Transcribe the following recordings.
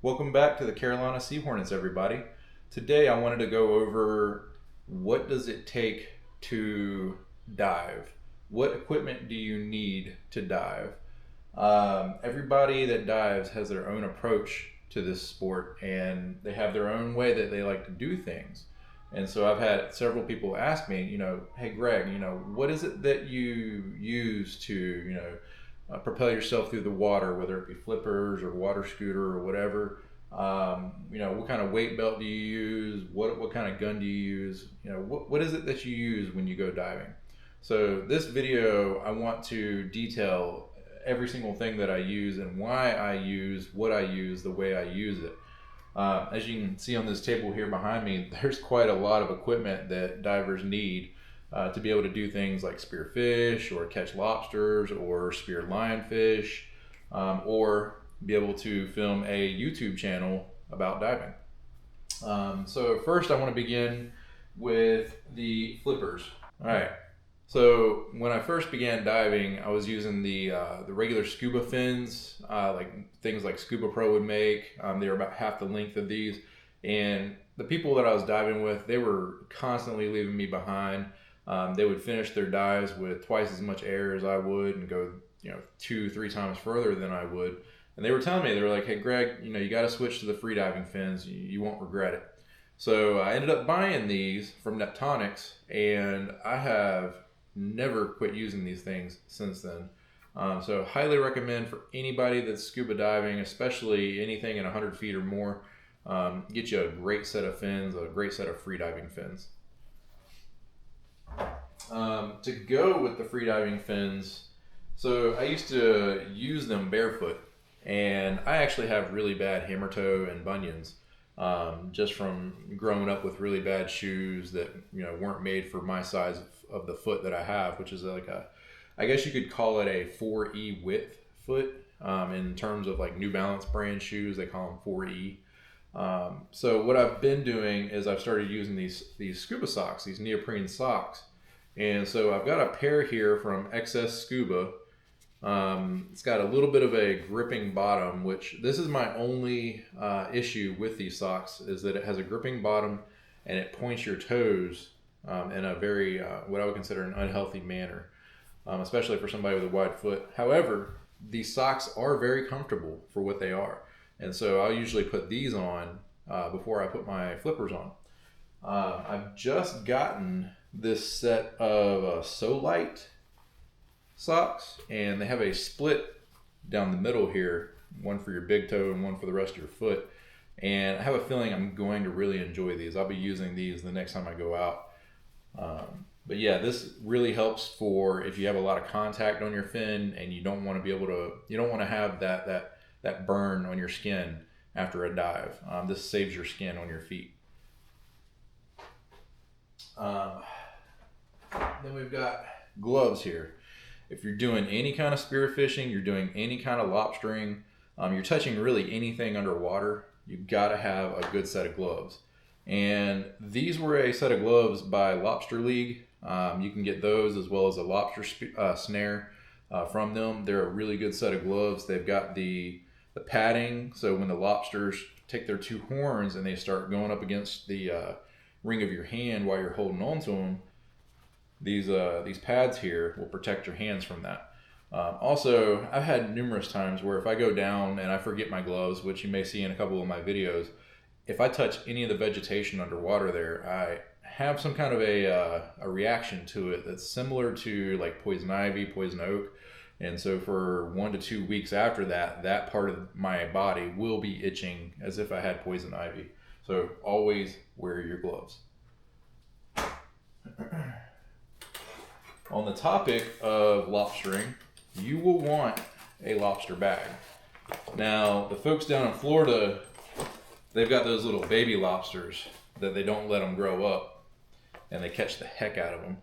Welcome back to the Carolina Sea Hornets, everybody. Today I wanted to go over what does it take to dive? What equipment do you need to dive? Everybody that dives has their own approach to this sport and they have their own way that they like to do things. And so I've had several people ask me, hey Greg, what is it that you use to, propel yourself through the water, whether it be flippers or water scooter or whatever. What kind of weight belt do you use? What kind of gun do you use? What is it that you use when you go diving? So this video, I want to detail every single thing that I use and why I use what I use the way I use it. As you can see on this table here behind me, there's quite a lot of equipment that divers need to be able to do things like spear fish or catch lobsters or spear lionfish, or be able to film a YouTube channel about diving. So first I want to begin with the flippers. All right. So when I first began diving, I was using the regular scuba fins, like things like Scuba Pro would make. They were about half the length of these, and the people that I was diving with, they were constantly leaving me behind. They would finish their dives with twice as much air as I would, and go 2-3 times further than I would. And they were telling me, they were like, "Hey Greg, you got to switch to the freediving fins. You won't regret it." So I ended up buying these from Neptonics, and I have never quit using these things since then. So highly recommend for anybody that's scuba diving, especially anything in 100 feet or more. Get you a great set of fins, a great set of freediving fins. To go with the freediving fins, so I used to use them barefoot, and I actually have really bad hammer toe and bunions, just from growing up with really bad shoes that weren't made for my size of the foot that I have, which is like I guess you could call it a 4E width foot. In terms of like New Balance brand shoes, they call them 4E. So what I've been doing is I've started using these scuba socks, these neoprene socks. And so I've got a pair here from XS Scuba. It's got a little bit of a gripping bottom, which this is my only issue with these socks, is that it has a gripping bottom and it points your toes in a very, what I would consider an unhealthy manner, especially for somebody with a wide foot. However, these socks are very comfortable for what they are. And so I'll usually put these on before I put my flippers on. I've just gotten this set of Solite socks, and they have a split down the middle here, one for your big toe and one for the rest of your foot. And I have a feeling I'm going to really enjoy these. I'll be using these the next time I go out. But yeah, this really helps for if you have a lot of contact on your fin and you don't want to have that burn on your skin after a dive. This saves your skin on your feet. Then we've got gloves here. If you're doing any kind of spearfishing, you're doing any kind of lobstering, you're touching really anything underwater, you've got to have a good set of gloves. And these were a set of gloves by Lobster League. You can get those as well as a lobster snare from them. They're a really good set of gloves. They've got the padding, so when the lobsters take their two horns and they start going up against the ring of your hand while you're holding on to them, these pads here will protect your hands from that. Also, I've had numerous times where if I go down and I forget my gloves, which you may see in a couple of my videos, if I touch any of the vegetation underwater there, I have some kind of a reaction to it that's similar to like poison ivy, poison oak. And so for 1 to 2 weeks after that part of my body will be itching as if I had poison ivy. So always wear your gloves. On the topic of lobstering, you will want a lobster bag. Now, the folks down in Florida, they've got those little baby lobsters that they don't let them grow up, and they catch the heck out of them.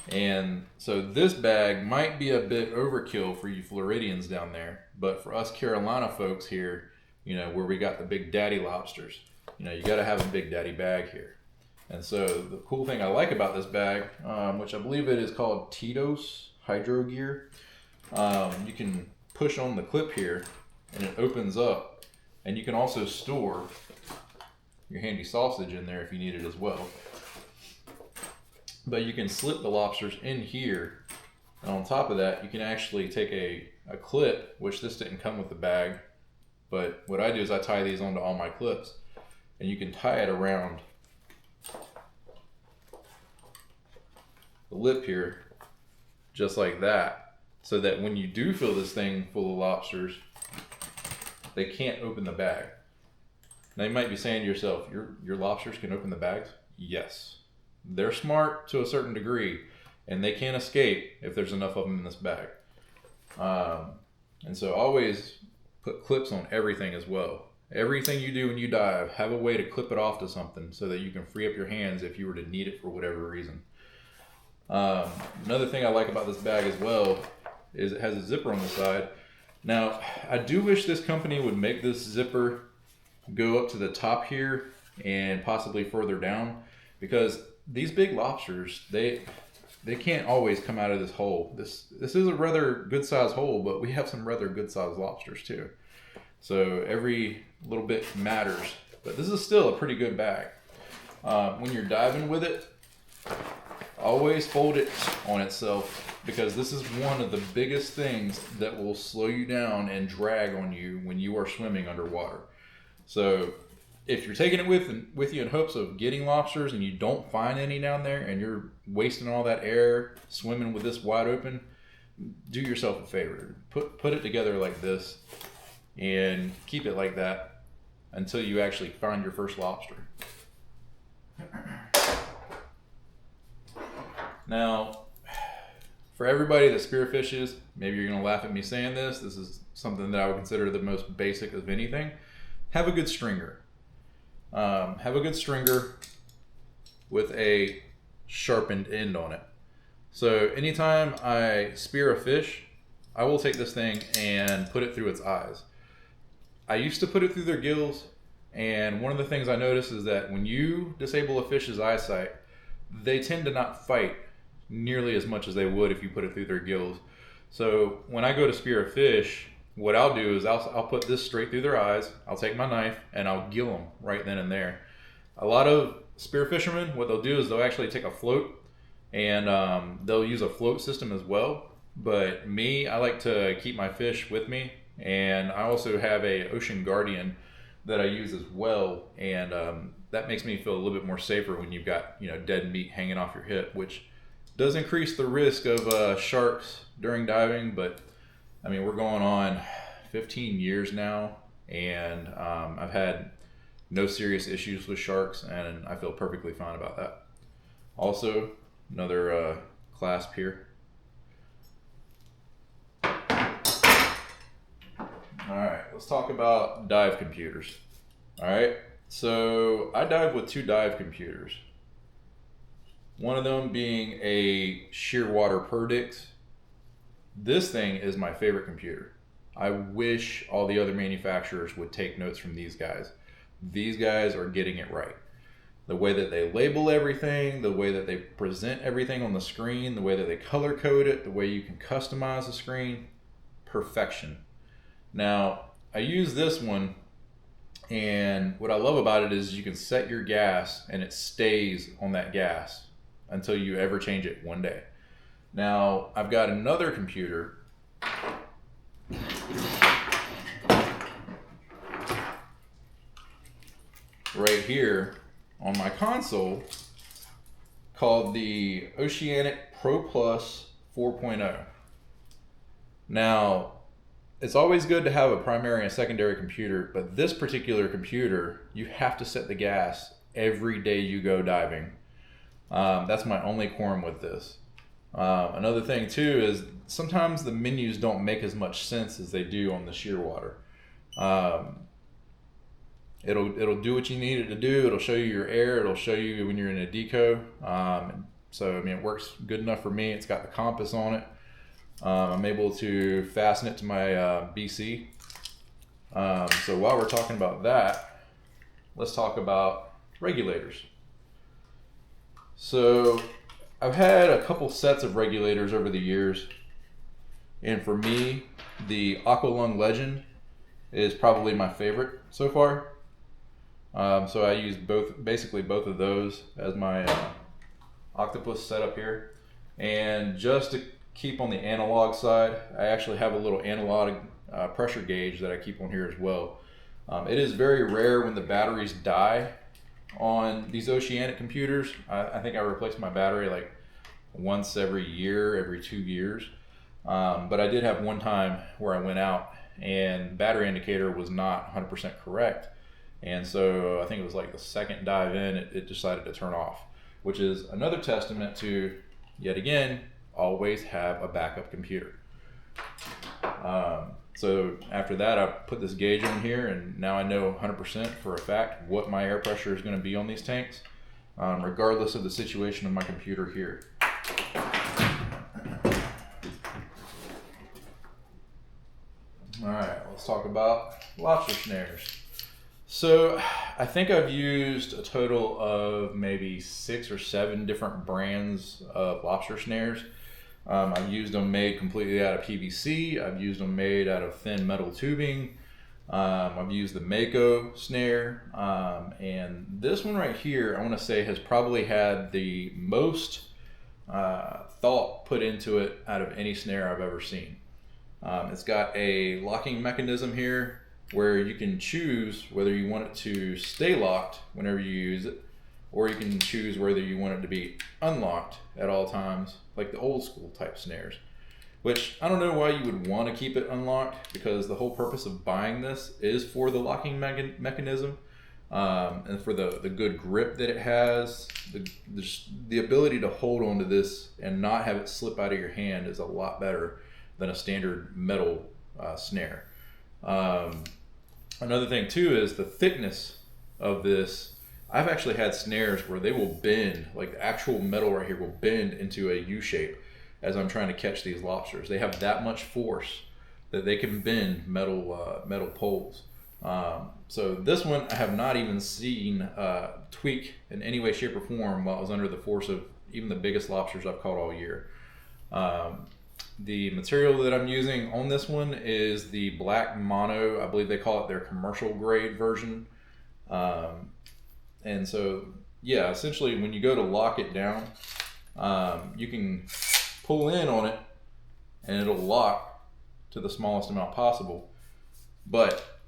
And so this bag might be a bit overkill for you Floridians down there, but for us Carolina folks here, where we got the big daddy lobsters, you got to have a big daddy bag here. And so the cool thing I like about this bag, which I believe it is called Tito's Hydro Gear, you can push on the clip here and it opens up And you can also store your handy sausage in there if you need it as well. But you can slip the lobsters in here, and on top of that you can actually take a clip, which this didn't come with the bag, but what I do is I tie these onto all my clips, and you can tie it around the lip here just like that, so that when you do fill this thing full of lobsters, they can't open the bag. Now you might be saying to yourself, your lobsters can open the bags? Yes. They're smart to a certain degree, and they can't escape if there's enough of them in this bag. And so always put clips on everything as well. Everything you do when you dive, have a way to clip it off to something so that you can free up your hands if you were to need it for whatever reason. Another thing I like about this bag as well is it has a zipper on the side. Now, I do wish this company would make this zipper go up to the top here and possibly further down, because these big lobsters, they can't always come out of this hole. This is a rather good sized hole, but we have some rather good sized lobsters too. So every little bit matters, but this is still a pretty good bag. When you're diving with it, always fold it on itself, because this is one of the biggest things that will slow you down and drag on you when you are swimming underwater. So if you're taking it with you in hopes of getting lobsters and you don't find any down there and you're wasting all that air swimming with this wide open, do yourself a favor. Put it together like this and keep it like that until you actually find your first lobster. Now, for everybody that spearfishes, maybe you're going to laugh at me saying this. This is something that I would consider the most basic of anything. Have a good stringer. Have a good stringer with a sharpened end on it. So anytime I spear a fish, I will take this thing and put it through its eyes. I used to put it through their gills, and one of the things I noticed is that when you disable a fish's eyesight, they tend to not fight nearly as much as they would if you put it through their gills. So when I go to spear a fish, what I'll do is I'll put this straight through their eyes, I'll take my knife, and I'll gill them right then and there. A lot of spear fishermen, what they'll do is they'll actually take a float, and they'll use a float system as well. But me, I like to keep my fish with me, and I also have a Ocean Guardian that I use as well, and that makes me feel a little bit more safer when you've got dead meat hanging off your hip, which does increase the risk of sharks during diving. But I mean, we're going on 15 years now, and I've had no serious issues with sharks, and I feel perfectly fine about that. Also, another clasp here. All right, let's talk about dive computers. All right, so I dive with two dive computers. One of them being a Shearwater Perdix. This thing is my favorite computer. I wish all the other manufacturers would take notes from these guys. These guys are getting it right. The way that they label everything, the way that they present everything on the screen, the way that they color code it, the way you can customize the screen, perfection. Now, I use this one, and what I love about it is you can set your gas and it stays on that gas until you ever change it one day. Now, I've got another computer right here on my console called the Oceanic Pro Plus 4.0. Now, it's always good to have a primary and secondary computer, but this particular computer, you have to set the gas every day you go diving. That's my only qualm with this. Another thing too is sometimes the menus don't make as much sense as they do on the Shearwater. It'll do what you need it to do. It'll show you your air. It'll show you when you're in a deco. So I mean, it works good enough for me. It's got the compass on it. I'm able to fasten it to my BC. So while we're talking about that, let's talk about regulators. So I've had a couple sets of regulators over the years, and for me, the Aqualung Legend is probably my favorite so far. So I use basically both of those as my octopus setup here. And just to keep on the analog side, I actually have a little analog pressure gauge that I keep on here as well. It is very rare when the batteries die on these Oceanic computers. I think I replace my battery like once every year, every 2 years. But I did have one time where I went out and battery indicator was not 100% correct. And so I think it was like the second dive in, it decided to turn off, which is another testament to, yet again, always have a backup computer. So after that, I put this gauge on here, and now I know 100% for a fact what my air pressure is going to be on these tanks, regardless of the situation of my computer here. All right, let's talk about lobster snares. So I think I've used a total of maybe 6 or 7 different brands of lobster snares. I've used them made completely out of PVC. I've used them made out of thin metal tubing. I've used the Mako snare. And this one right here, I want to say, has probably had the most thought put into it out of any snare I've ever seen. It's got a locking mechanism here where you can choose whether you want it to stay locked whenever you use it, or you can choose whether you want it to be unlocked at all times, like the old school type snares. Which I don't know why you would want to keep it unlocked, because the whole purpose of buying this is for the locking mechanism, and for the good grip that it has. The ability to hold onto this and not have it slip out of your hand is a lot better than a standard metal snare. Another thing too is the thickness of this. I've actually had snares where they will bend, like the actual metal right here will bend into a U shape as I'm trying to catch these lobsters. They have that much force that they can bend metal poles. So this one I have not even seen tweak in any way, shape, or form while it was under the force of even the biggest lobsters I've caught all year. The material that I'm using on this one is the black mono. I believe they call it their commercial grade version. And so, yeah, essentially when you go to lock it down, you can pull in on it and it'll lock to the smallest amount possible, but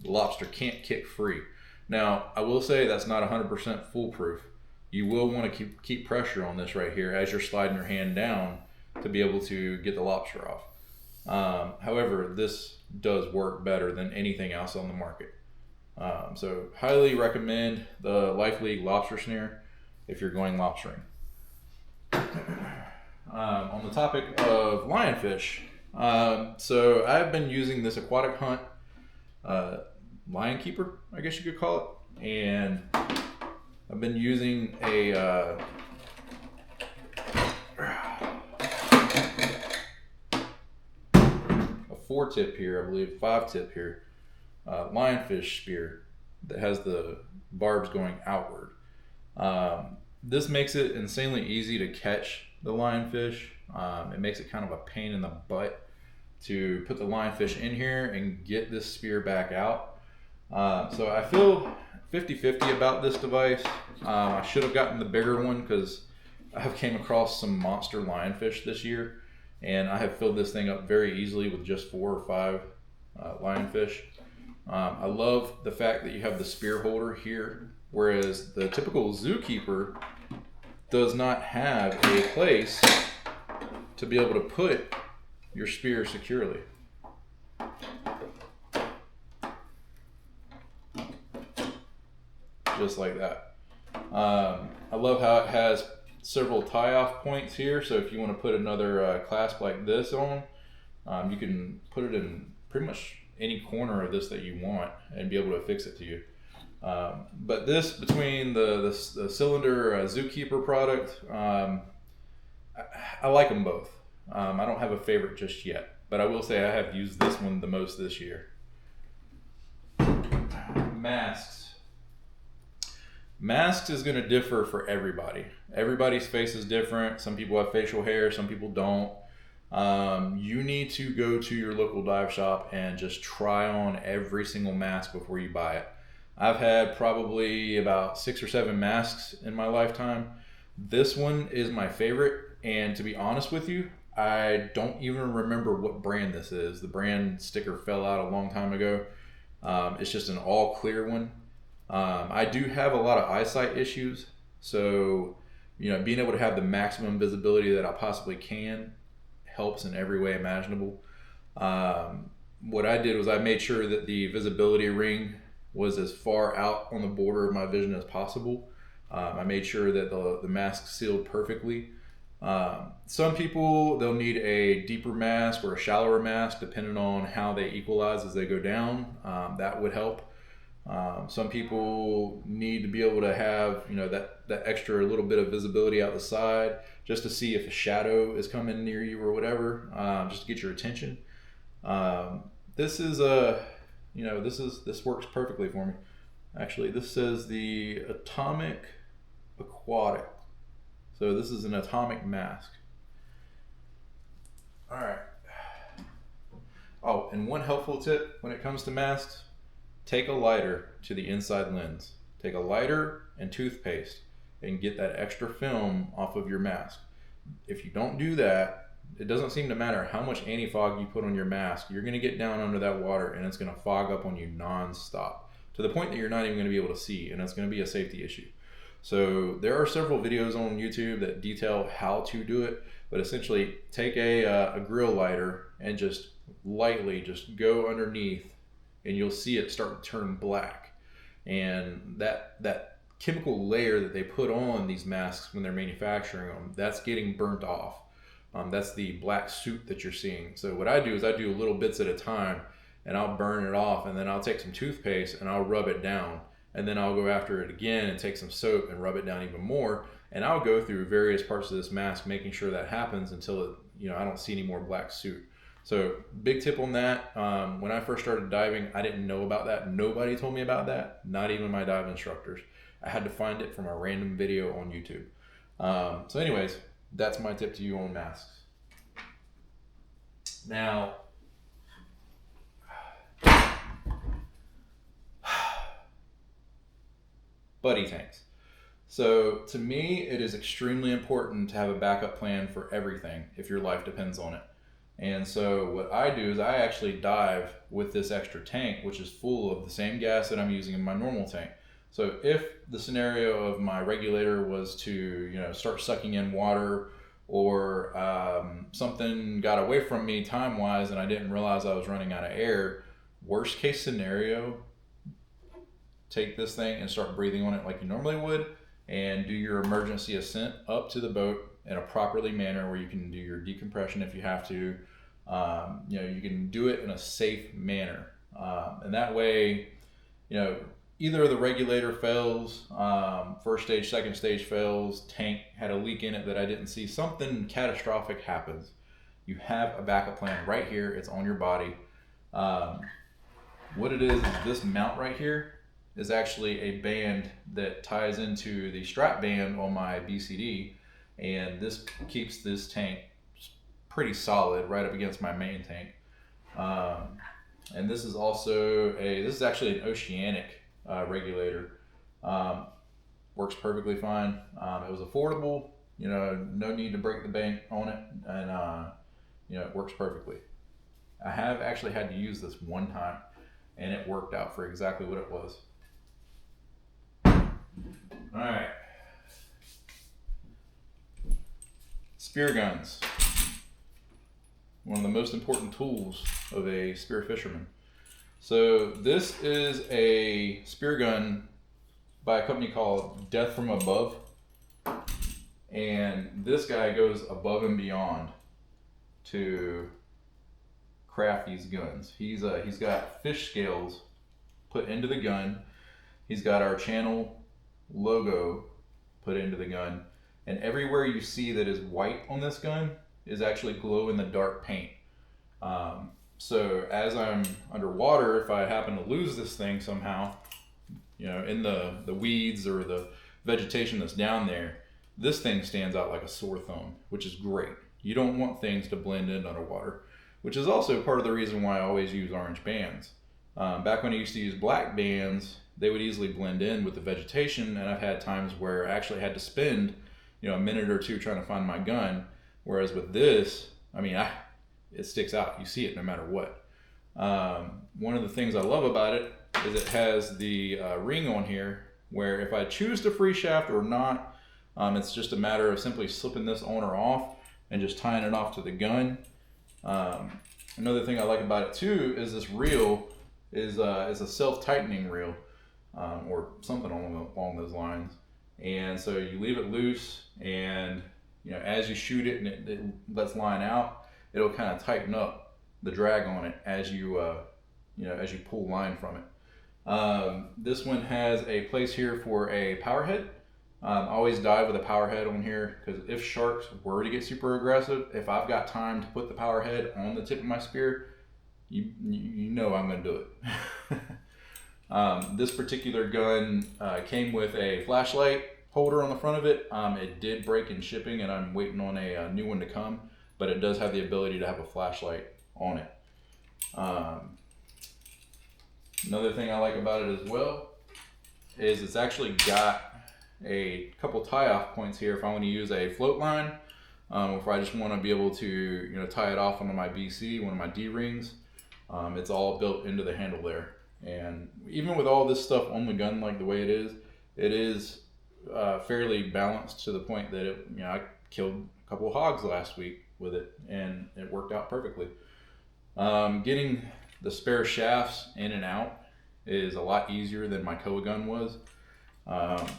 the lobster can't kick free. Now, I will say that's not 100% foolproof. You will want to keep pressure on this right here as you're sliding your hand down to be able to get the lobster off. However, this does work better than anything else on the market. So highly recommend the Life League lobster snare if you're going lobstering. On the topic of lionfish, so I've been using this Aquatic Hunt Lion Keeper, I guess you could call it, and I've been using a 4-tip here, I believe 5-tip here, lionfish spear that has the barbs going outward. This makes it insanely easy to catch the lionfish. It makes it kind of a pain in the butt to put the lionfish in here and get this spear back out. So I feel 50-50 about this device. I should have gotten the bigger one because I have came across some monster lionfish this year, and I have filled this thing up very easily with just 4 or 5 lionfish. I love the fact that you have the spear holder here, whereas the typical zookeeper does not have a place to be able to put your spear securely. Just like that. I love how it has several tie-off points here, so if you want to put another clasp like this on, you can put it in pretty much any corner of this that you want and be able to fix it to you. But this, between the cylinder Zookeeper product, I like them both. I don't have a favorite just yet, but I will say I have used this one the most this year. Masks is going to differ for everybody. Everybody's face is different. Some people have facial hair, some people don't. You need to go to your local dive shop and just try on every single mask before you buy it. I've had probably about 6 or 7 masks in my lifetime. This one is my favorite, and to be honest with you, I don't even remember what brand this is. The brand sticker fell out a long time ago. It's just an all clear one. I do have a lot of eyesight issues, so being able to have the maximum visibility that I possibly can helps in every way imaginable. What I did was I made sure that the visibility ring was as far out on the border of my vision as possible. I made sure that the mask sealed perfectly. Some people, they'll need a deeper mask or a shallower mask depending on how they equalize as they go down. That would help. Some people need to be able to have that extra little bit of visibility out the side just to see if a shadow is coming near you or whatever, just to get your attention. This is this works perfectly for me. Actually, this says the Atomic Aquatic. So this is an atomic mask. All right. Oh, and one helpful tip when it comes to masks, take a lighter to the inside lens. Take a lighter and toothpaste and get that extra film off of your mask. If you don't do that, it doesn't seem to matter how much anti-fog you put on your mask, you're going to get down under that water and it's going to fog up on you non-stop to the point that you're not even going to be able to see, and it's going to be a safety issue. So there are several videos on YouTube that detail how to do it, but essentially take a grill lighter and just lightly just go underneath and you'll see it start to turn black. And that chemical layer that they put on these masks when they're manufacturing them, that's getting burnt off. That's the black soot that you're seeing. So what I do is I do little bits at a time and I'll burn it off, and then I'll take some toothpaste and I'll rub it down. And then I'll go after it again and take some soap and rub it down even more. And I'll go through various parts of this mask, making sure that happens until I don't see any more black soot. So big tip on that. When I first started diving, I didn't know about that. Nobody told me about that, not even my dive instructors. I had to find it from a random video on YouTube. So anyways, that's my tip to you on masks. Now, buddy tanks. So to me, it is extremely important to have a backup plan for everything if your life depends on it. And so what I do is I actually dive with this extra tank, which is full of the same gas that I'm using in my normal tank. So if the scenario of my regulator was to start sucking in water, or something got away from me time-wise and I didn't realize I was running out of air, worst case scenario, take this thing and start breathing on it like you normally would, and do your emergency ascent up to the boat in a properly manner where you can do your decompression if you have to. You can do it in a safe manner, and that way, either the regulator fails, first stage, second stage fails, tank had a leak in it that I didn't see, something catastrophic happens. You have a backup plan right here. It's on your body. What it is this mount right here is actually a band that ties into the strap band on my BCD, and this keeps this tank pretty solid right up against my main tank. And this is also this is actually an Oceanic regulator. Works perfectly fine. It was affordable, no need to break the bank on it, and it works perfectly. I have actually had to use this one time and it worked out for exactly what it was. All right. Spear guns. One of the most important tools of a spear fisherman. So this is a spear gun by a company called Death from Above. And this guy goes above and beyond to craft these guns. He's got fish scales put into the gun. He's got our channel logo put into the gun. And everywhere you see that is white on this gun is actually glow in the dark paint. So as I'm underwater, if I happen to lose this thing somehow, in the weeds or the vegetation that's down there, this thing stands out like a sore thumb, which is great. You don't want things to blend in underwater, which is also part of the reason why I always use orange bands. Back when I used to use black bands, they would easily blend in with the vegetation, and I've had times where I actually had to spend, a minute or two trying to find my gun. Whereas with this, it sticks out. You see it no matter what. One of the things I love about it is it has the ring on here where if I choose to free shaft or not, it's just a matter of simply slipping this on or off and just tying it off to the gun. Another thing I like about it too is this reel is a self-tightening reel, or something along those lines. And so you leave it loose, and as you shoot it and it lets line out, it'll kind of tighten up the drag on it as you as you pull line from it. This one has a place here for a power head. I always dive with a power head on here because if sharks were to get super aggressive, if I've got time to put the power head on the tip of my spear, you know I'm going to do it. This particular gun came with a flashlight holder on the front of it. It did break in shipping, and I'm waiting on a new one to come, but it does have the ability to have a flashlight on it. Another thing I like about it as well is it's actually got a couple tie-off points here if I want to use a float line, or if I just want to be able to tie it off onto my BC, one of my D-rings. It's all built into the handle there. And even with all this stuff on the gun like the way it is fairly balanced to the point that I killed a couple of hogs last week with it, and it worked out perfectly. Getting the spare shafts in and out is a lot easier than my Kowa gun was.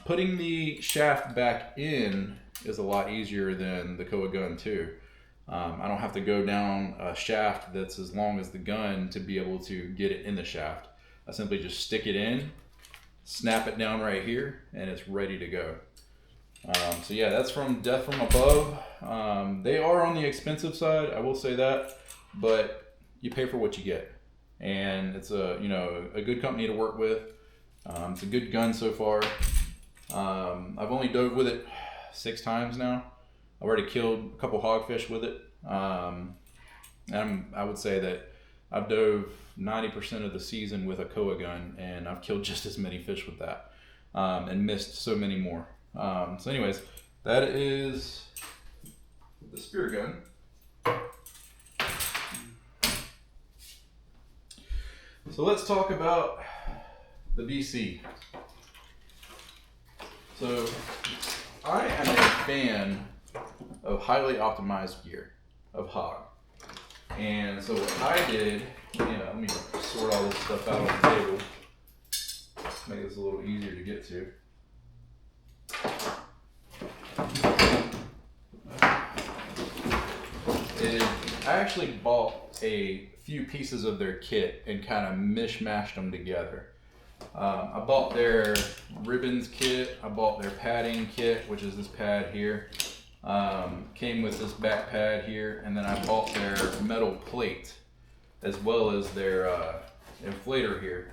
Putting the shaft back in is a lot easier than the Kowa gun too. I don't have to go down a shaft that's as long as the gun to be able to get it in the shaft. I simply just stick it in, snap it down right here, and it's ready to go. So yeah, that's from Death from Above. They are on the expensive side, I will say that, but you pay for what you get. And it's a good company to work with. It's a good gun so far. I've only dove with it 6 times now. I've already killed a couple hogfish with it. And I would say that I've dove 90% of the season with a Kowa gun, and I've killed just as many fish with that, and missed so many more. So anyways, that is the spear gun. So let's talk about the BC. So I am a fan of highly optimized gear, of hog. And so what I did, let me sort all this stuff out on the table, make this a little easier to get to. I actually bought a few pieces of their kit and kind of mishmashed them together. I bought their ribbons kit, I bought their padding kit, which is this pad here. Came with this back pad here, and then I bought their metal plate as well as their inflator here.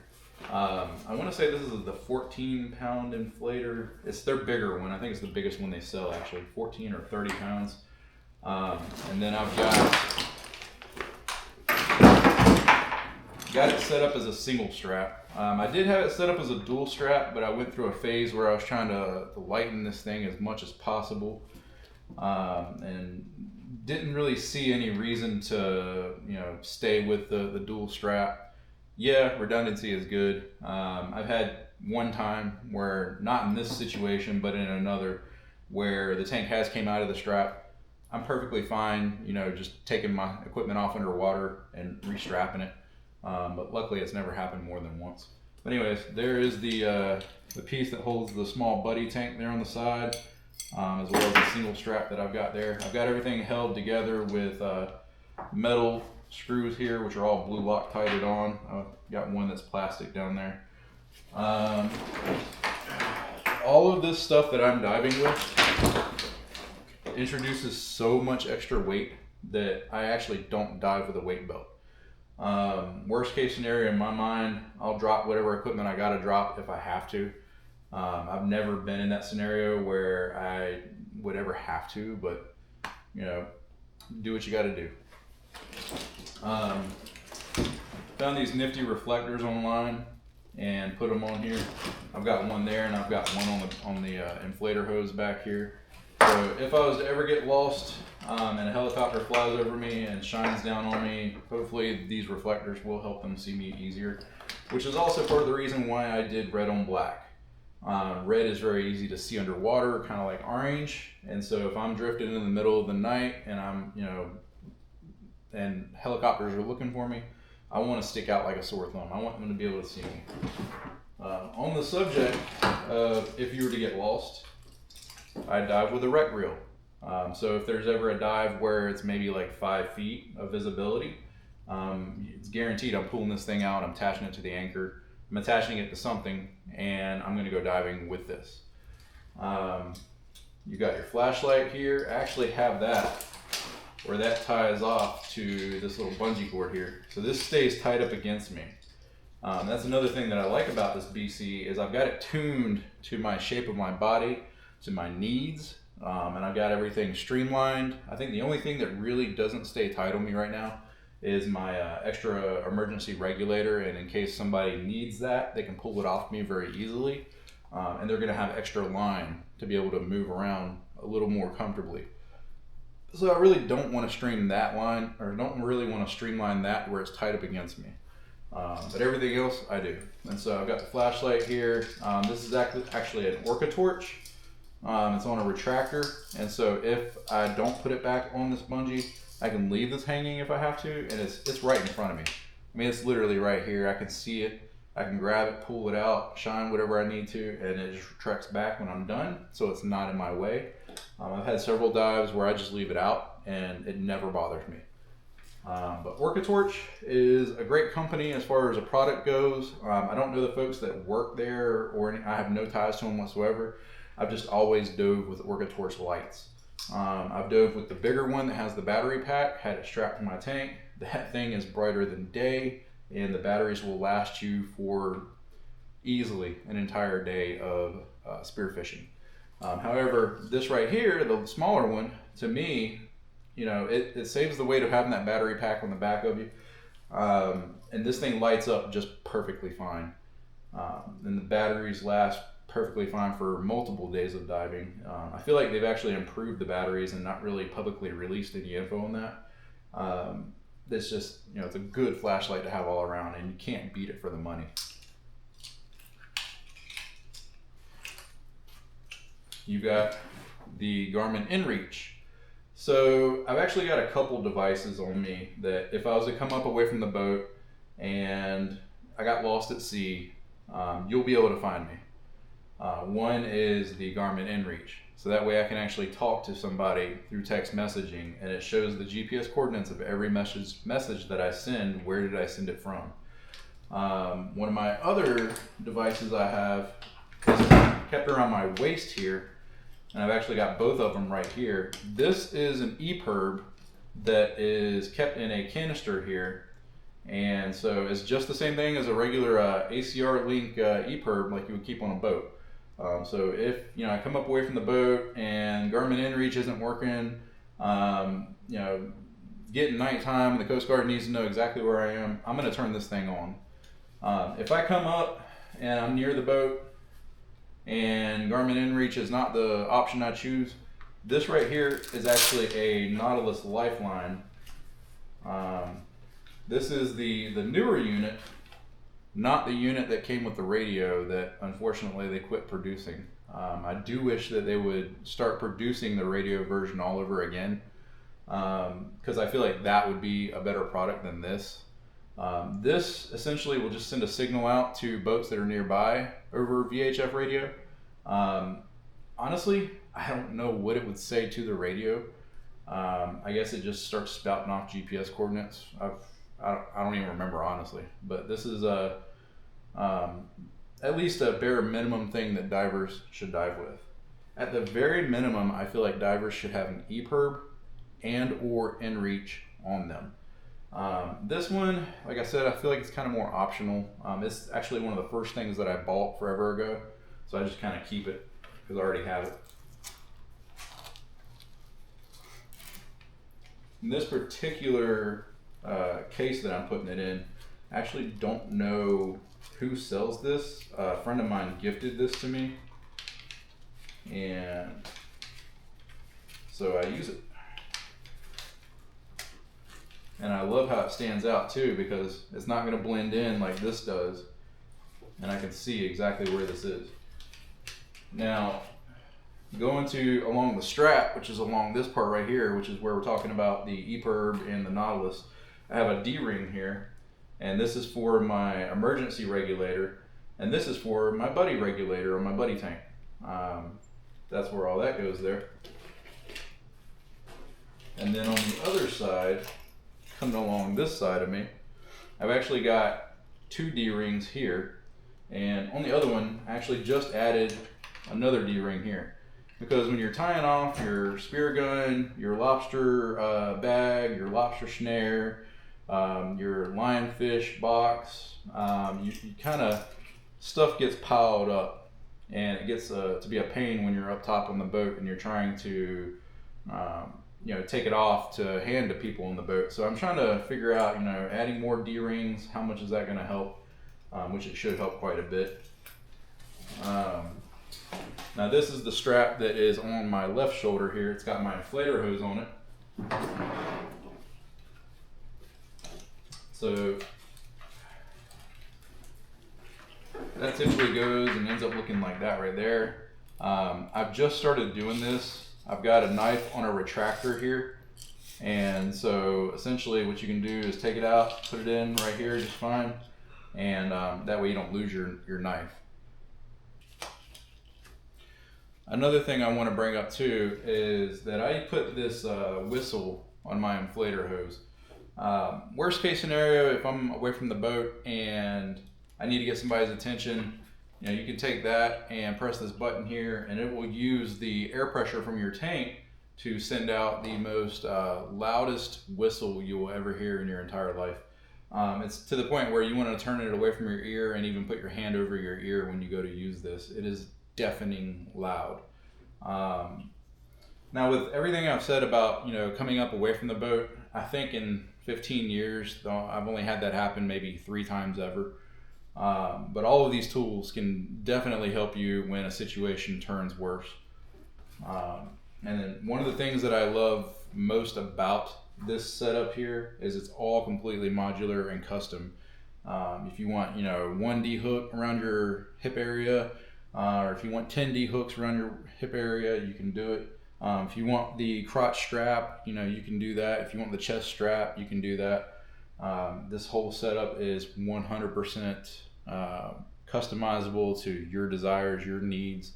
I want to say this is the 14-pound inflator. It's their bigger one. I think it's the biggest one they sell actually, 14 or 30 pounds. And then I've got it set up as a single strap. I did have it set up as a dual strap, but I went through a phase where I was trying to lighten this thing as much as possible, and didn't really see any reason to stay with the dual strap. Yeah, redundancy is good. I've had one time where, not in this situation, but in another, where the tank has came out of the strap. I'm perfectly fine, just taking my equipment off underwater and restrapping it. But luckily it's never happened more than once. But anyways, there is the piece that holds the small buddy tank there on the side, as well as the single strap that I've got there. I've got everything held together with metal screws here, which are all blue Loctited on. I've got one that's plastic down there. All of this stuff that I'm diving with introduces so much extra weight that I actually don't dive with a weight belt. Worst case scenario in my mind, I'll drop whatever equipment I gotta drop if I have to. I've never been in that scenario where I would ever have to, but do what you got to do. Found these nifty reflectors online and put them on here. I've got one there, and I've got one on the inflator hose back here. So if I was to ever get lost and a helicopter flies over me and shines down on me, hopefully these reflectors will help them see me easier, which is also part of the reason why I did red on black. Red is very easy to see underwater, kind of like orange, and so if I'm drifting in the middle of the night and I'm, and helicopters are looking for me, I want to stick out like a sore thumb. I want them to be able to see me. On the subject of if you were to get lost, I dive with a rec reel. So if there's ever a dive where it's maybe like 5 feet of visibility, it's guaranteed I'm pulling this thing out, I'm attaching it to the anchor, I'm attaching it to something, and I'm going to go diving with this. You got your flashlight here. I actually have that where that ties off to this little bungee cord here. So this stays tied up against me. That's another thing that I like about this BC is I've got it tuned to my shape of my body, to my needs, and I've got everything streamlined. I think the only thing that really doesn't stay tight on me right now is my extra emergency regulator, and in case somebody needs that, they can pull it off me very easily, and they're gonna have extra line to be able to move around a little more comfortably. So I really don't want to stream that line, or don't really want to streamline that where it's tied up against me. But everything else I do. And so I've got the flashlight here. This is actually an Orca torch. It's on a retractor, and so if I don't put it back on this bungee, I can leave this hanging if I have to, and it's right in front of me. I mean, it's literally right here. I can see it. I can grab it, pull it out, shine whatever I need to, and it just retracts back when I'm done, so it's not in my way. I've had several dives where I just leave it out, and it never bothers me. But Orca Torch is a great company as far as a product goes. I don't know the folks that work there, or I have no ties to them whatsoever. I've just always dove with Orca Torch lights. I've dove with the bigger one that has the battery pack, had it strapped to my tank. That thing is brighter than day, and the batteries will last you for easily an entire day of spearfishing. However, this right here, the smaller one, to me, it saves the weight of having that battery pack on the back of you. And this thing lights up just perfectly fine. And the batteries last perfectly fine for multiple days of diving. I feel like they've actually improved the batteries and not really publicly released any info on that. It's just, it's a good flashlight to have all around, and you can't beat it for the money. You got the Garmin InReach. So I've actually got a couple devices on me that if I was to come up away from the boat and I got lost at sea, you'll be able to find me. One is the Garmin InReach. So that way I can actually talk to somebody through text messaging, and it shows the GPS coordinates of every message that I send. Where did I send it from? One of my other devices I have is kept around my waist here, and I've actually got both of them right here. This is an EPIRB that is kept in a canister here, and so it's just the same thing as a regular ACR Link EPIRB like you would keep on a boat. So if I come up away from the boat and Garmin InReach isn't working, getting nighttime, the Coast Guard needs to know exactly where I am, I'm going to turn this thing on. If I come up and I'm near the boat and Garmin InReach is not the option I choose, this right here is actually a Nautilus Lifeline. This is the newer unit, not the unit that came with the radio that unfortunately they quit producing. I do wish that they would start producing the radio version all over again, because I feel like that would be a better product than this. This essentially will just send a signal out to boats that are nearby over VHF radio. Honestly, I don't know what it would say to the radio. I guess it just starts spouting off GPS coordinates. I don't even remember, honestly, but this is at least a bare minimum thing that divers should dive with. At the very minimum, I feel like divers should have an EPIRB and or InReach on them. This one, like I said, I feel like it's kind of more optional. It's actually one of the first things that I bought forever ago, so I just kind of keep it because I already have it. In this particular case that I'm putting it in, I actually don't know who sells this. A friend of mine gifted this to me, and so I use it. And I love how it stands out too, because it's not going to blend in like this does, and I can see exactly where this is. Now, going to along the strap, which is along this part right here, which is where we're talking about the EPIRB and the Nautilus, I have a D-ring here, and this is for my emergency regulator, and this is for my buddy regulator or my buddy tank. That's where all that goes there. And then on the other side, coming along this side of me, I've actually got 2 D-rings here, and on the other one, I actually just added another D-ring here. Because when you're tying off your spear gun, your lobster bag, your lobster snare, your lionfish box, you kind of, stuff gets piled up, and it gets to be a pain when you're up top on the boat and you're trying to take it off to hand to people on the boat. So I'm trying to figure out, adding more D-rings, how much is that going to help, which it should help quite a bit. Now this is the strap that is on my left shoulder here. It's got my inflator hose on it. So that typically goes and ends up looking like that right there. I've just started doing this. I've got a knife on a retractor here. And so essentially what you can do is take it out, put it in right here just fine. And that way you don't lose your knife. Another thing I want to bring up too is that I put this whistle on my inflator hose. Worst case scenario, if I'm away from the boat and I need to get somebody's attention, you can take that and press this button here, and it will use the air pressure from your tank to send out the most loudest whistle you will ever hear in your entire life. It's to the point where you want to turn it away from your ear and even put your hand over your ear when you go to use this. It is deafening loud. Now with everything I've said about coming up away from the boat, I think in 15 years I've only had that happen maybe 3 times ever. But all of these tools can definitely help you when a situation turns worse. And then one of the things that I love most about this setup here is it's all completely modular and custom. If you want 1D hook around your hip area, or if you want 10D hooks around your hip area, you can do it. If you want the crotch strap, you can do that. If you want the chest strap, you can do that. This whole setup is 100% customizable to your desires, your needs.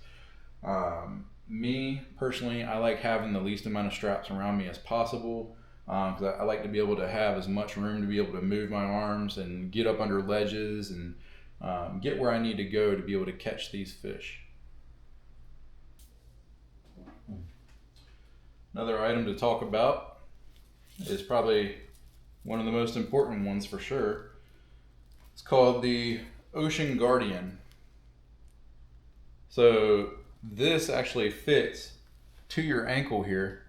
Me personally, I like having the least amount of straps around me as possible, because I like to be able to have as much room to be able to move my arms and get up under ledges and get where I need to go to be able to catch these fish. Another item to talk about is probably one of the most important ones for sure. It's called the Ocean Guardian. So this actually fits to your ankle here,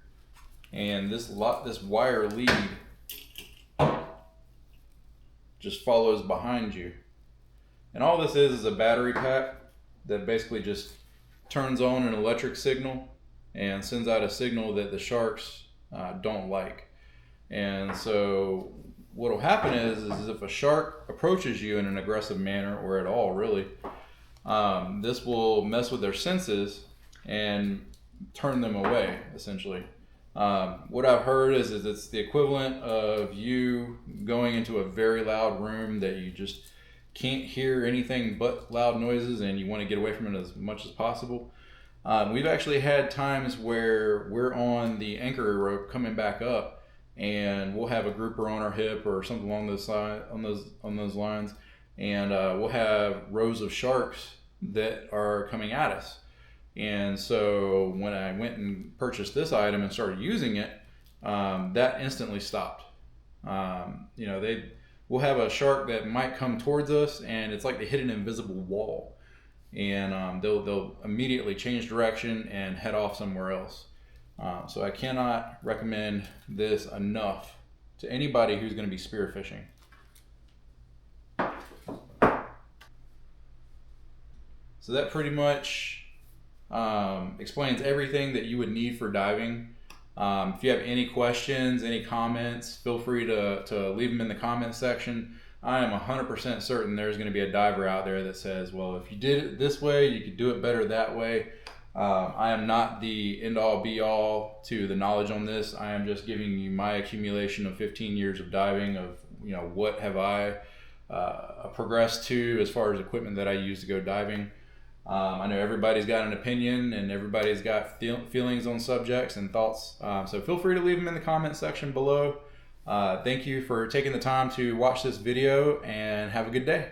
and this wire lead just follows behind you. And all this is a battery pack that basically just turns on an electric signal and sends out a signal that the sharks don't like. And so what will happen is if a shark approaches you in an aggressive manner, or at all really, this will mess with their senses and turn them away, essentially. What I've heard is it's the equivalent of you going into a very loud room that you just can't hear anything but loud noises, and you want to get away from it as much as possible. We've actually had times where we're on the anchor rope coming back up, and we'll have a grouper on our hip or something along those lines, and we'll have rows of sharks that are coming at us. And so when I went and purchased this item and started using it, that instantly stopped. We'll have a shark that might come towards us, and it's like they hit an invisible wall, and they'll immediately change direction and head off somewhere else. So I cannot recommend this enough to anybody who's going to be spearfishing. So that pretty much explains everything that you would need for diving. If you have any questions, any comments, feel free to leave them in the comment section. I am 100% certain there's going to be a diver out there that says, well, if you did it this way, you could do it better that way. I am not the end-all be-all to the knowledge on this. I am just giving you my accumulation of 15 years of diving, of what have I progressed to as far as equipment that I use to go diving. I know everybody's got an opinion and everybody's got feelings on subjects and thoughts. So feel free to leave them in the comment section below. Thank you for taking the time to watch this video, and have a good day.